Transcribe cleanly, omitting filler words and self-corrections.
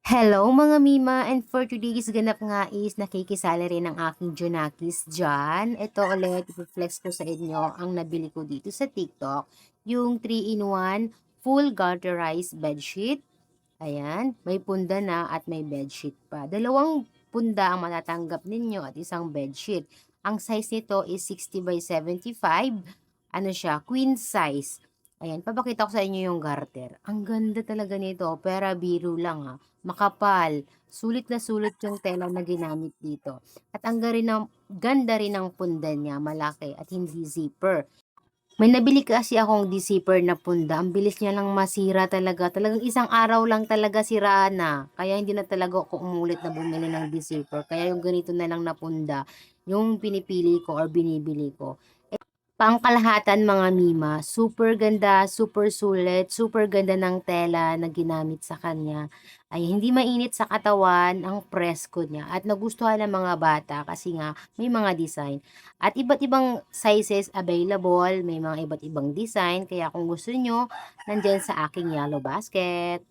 Hello mga Mima, and for today's ganap nga is nakikisali rin ang aking Junakis dyan. Ito ulit, i-flex ko sa inyo ang nabili ko dito sa TikTok. Yung 3-in-1 full garterized bedsheet. Ayan, may punda na at may bedsheet pa. Dalawang punda ang matatanggap ninyo at isang bedsheet. Ang size nito is 60 by 75. Ano siya, queen size. Ayan, papakita ko sa inyo yung garter. Ang ganda talaga nito, pera biro lang ha. Makapal, sulit na sulit yung tela na ginamit dito. At ang ganda rin ng pundan niya, malaki at hindi zipper. May nabili kasi akong zipper na punda. Ang bilis niya lang masira talaga. Talagang isang araw lang talaga siraan na. Kaya hindi na talaga ako umulit na bumili ng zipper. Kaya yung ganito na lang na punda, yung pinipili ko or binibili ko. Pangkalahatan mga Mima, super ganda, super sulit, super ganda ng tela na ginamit sa kanya. Ay hindi mainit sa katawan ang presko niya at nagustuhan ng mga bata kasi nga may mga design. At iba't ibang sizes available, may mga iba't ibang design. Kaya kung gusto nyo, nandyan sa aking yellow basket.